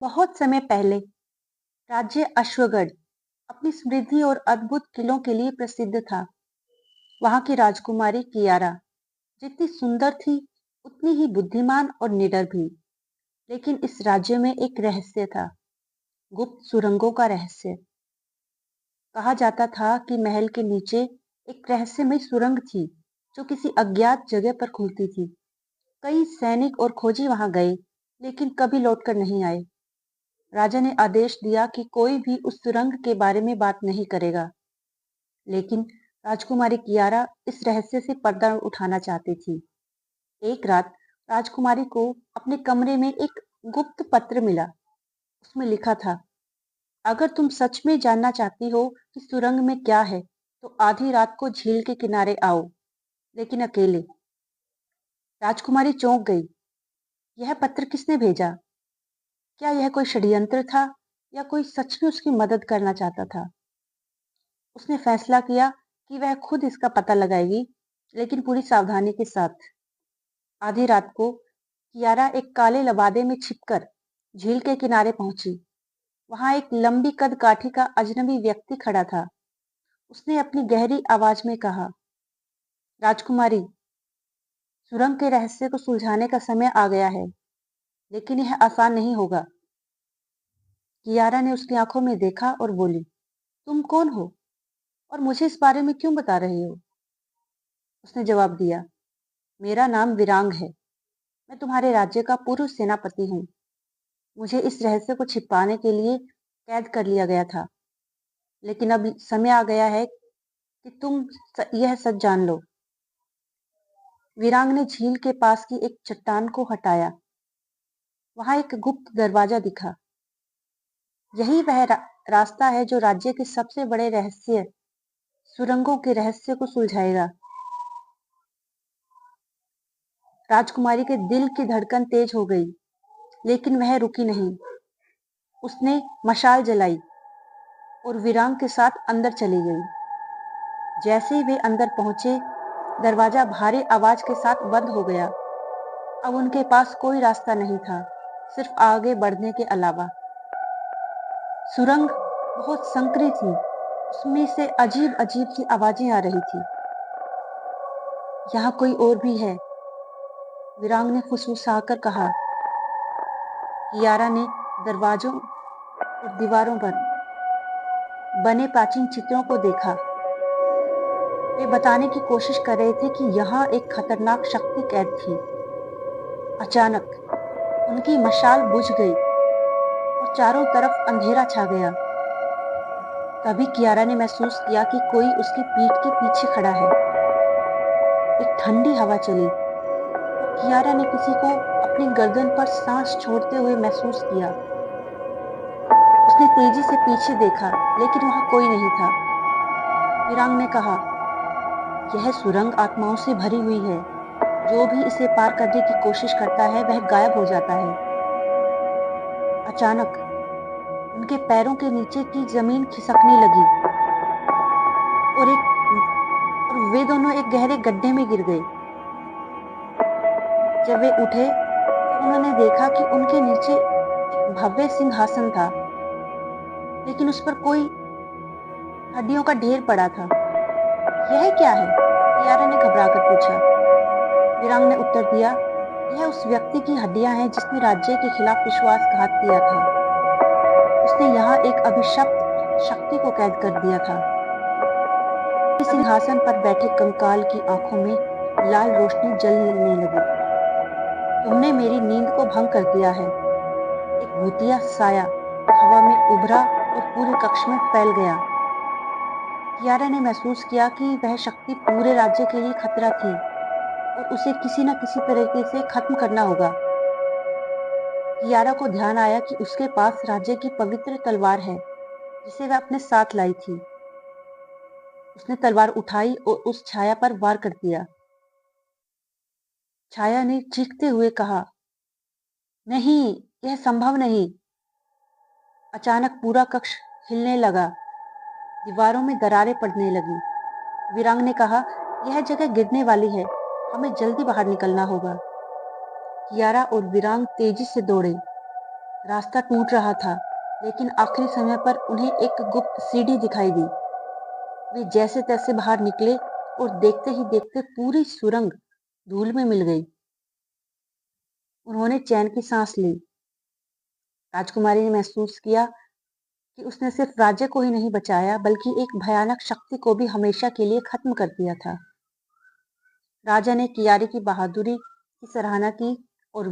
बहुत समय पहले राज्य अश्वगढ़ अपनी समृद्धि और अद्भुत किलों के लिए प्रसिद्ध था। वहां की राजकुमारी कियारा जितनी सुंदर थी, उतनी ही बुद्धिमान और निडर भी। लेकिन इस राज्य में एक रहस्य था, गुप्त सुरंगों का रहस्य। कहा जाता था कि महल के नीचे एक रहस्यमय सुरंग थी, जो किसी अज्ञात जगह पर खुलती थी। कई सैनिक और खोजी वहां गए, लेकिन कभी लौटकर नहीं आए। राजा ने आदेश दिया कि कोई भी उस सुरंग के बारे में बात नहीं करेगा। लेकिन राजकुमारी कियारा इस रहस्य से पर्दा उठाना चाहती थी। एक रात राजकुमारी को अपने कमरे में एक गुप्त पत्र मिला। उसमें लिखा था, अगर तुम सच में जानना चाहती हो कि सुरंग में क्या है, तो आधी रात को झील के किनारे आओ, लेकिन अकेले। राजकुमारी चौंक गई। यह पत्र किसने भेजा? क्या यह कोई षड्यंत्र था या कोई सच में उसकी मदद करना चाहता था? उसने फैसला किया कि वह खुद इसका पता लगाएगी, लेकिन पूरी सावधानी के साथ। आधी रात को कियारा एक काले लबादे में छिपकर झील के किनारे पहुंची। वहां एक लंबी कद काठी का अजनबी व्यक्ति खड़ा था। उसने अपनी गहरी आवाज में कहा, राजकुमारी, सुरंग के रहस्य को सुलझाने का समय आ गया है, लेकिन यह आसान नहीं होगा। कियारा ने उसकी आंखों में देखा और बोली, तुम कौन हो और मुझे इस बारे में क्यों बता रहे हो? उसने जवाब दिया, मेरा नाम विरांग है। मैं तुम्हारे राज्य का पूर्व सेनापति हूँ। मुझे इस रहस्य को छिपाने के लिए कैद कर लिया गया था, लेकिन अब समय आ गया है कि तुम यह सच जान लो। विरांग ने झील के पास की एक चट्टान को हटाया। वहां एक गुप्त दरवाजा दिखा। यही वह रास्ता है जो राज्य के सबसे बड़े रहस्य, सुरंगों के रहस्य को सुलझाएगा। राजकुमारी के दिल की धड़कन तेज हो गई, लेकिन वह रुकी नहीं। उसने मशाल जलाई और विरांग के साथ अंदर चली गई। जैसे ही वे अंदर पहुंचे, दरवाजा भारी आवाज के साथ बंद हो गया। अब उनके पास कोई रास्ता नहीं था, सिर्फ आगे बढ़ने के अलावा। सुरंग बहुत संकरी थी। उसमें से अजीब अजीब सी आवाजें आ रही थी। यहाँ कोई और भी है, विरांग ने फुसफुसाकर कहा। कियारा ने दरवाजों और दीवारों पर बने प्राचीन चित्रों को देखा। वे बताने की कोशिश कर रहे थे कि यहाँ एक खतरनाक शक्ति कैद थी। अचानक उनकी मशाल बुझ गई और चारों तरफ अंधेरा छा गया। तभी कियारा ने महसूस किया कि कोई उसकी पीठ के पीछे खड़ा है। एक ठंडी हवा चली और कियारा ने किसी को अपनी गर्दन पर सांस छोड़ते हुए महसूस किया। उसने तेजी से पीछे देखा, लेकिन वहां कोई नहीं था। विरांग ने कहा, यह सुरंग आत्माओं से भरी हुई है। जो भी इसे पार करने की कोशिश करता है, वह गायब हो जाता है। अचानक उनके पैरों के नीचे की जमीन खिसकने लगी और वे दोनों एक गहरे गड्ढे में गिर गए। जब वे उठे तो उन्होंने देखा कि उनके नीचे एक भव्य सिंहासन था, लेकिन उस पर कोई हड्डियों का ढेर पड़ा था। यह क्या है? कियारा ने घबराकर पूछा। विरांग ने उत्तर दिया, यह उस व्यक्ति की हड्डियां हैं जिसने राज्य के खिलाफ विश्वासघात किया था। उसने यहाँ एक अभिशप्त शक्ति को कैद कर दिया था। सिंहासन पर बैठे कंकाल की आंखों में लाल रोशनी जलने लगी। तुमने मेरी नींद को भंग कर दिया है। एक भूतिया साया हवा में उभरा और पूरे कक्ष में फैल गया। कियारा ने महसूस किया कि वह शक्ति पूरे राज्य के लिए खतरा थी और उसे किसी न किसी तरीके से खत्म करना होगा। कियारा को ध्यान आया कि उसके पास राज्य की पवित्र तलवार है, जिसे वह अपने साथ लाई थी। उसने तलवार उठाई और उस छाया पर वार कर दिया। छाया ने चीखते हुए कहा, नहीं, यह संभव नहीं। अचानक पूरा कक्ष हिलने लगा। दीवारों में दरारें पड़ने लगी। विरांग ने कहा, यह जगह गिरने वाली है, हमें जल्दी बाहर निकलना होगा। कियारा और विरांग तेजी से दौड़े। रास्ता टूट रहा था, लेकिन आखिरी समय पर उन्हें एक गुप्त सीढ़ी दिखाई दी। वे जैसे तैसे बाहर निकले और देखते ही देखते पूरी सुरंग धूल में मिल गई। उन्होंने चैन की सांस ली। राजकुमारी ने महसूस किया कि उसने सिर्फ राज्य को ही नहीं बचाया, बल्कि एक भयानक शक्ति को भी हमेशा के लिए खत्म कर दिया था। राजा ने कियारी की बहादुरी की सराहना की और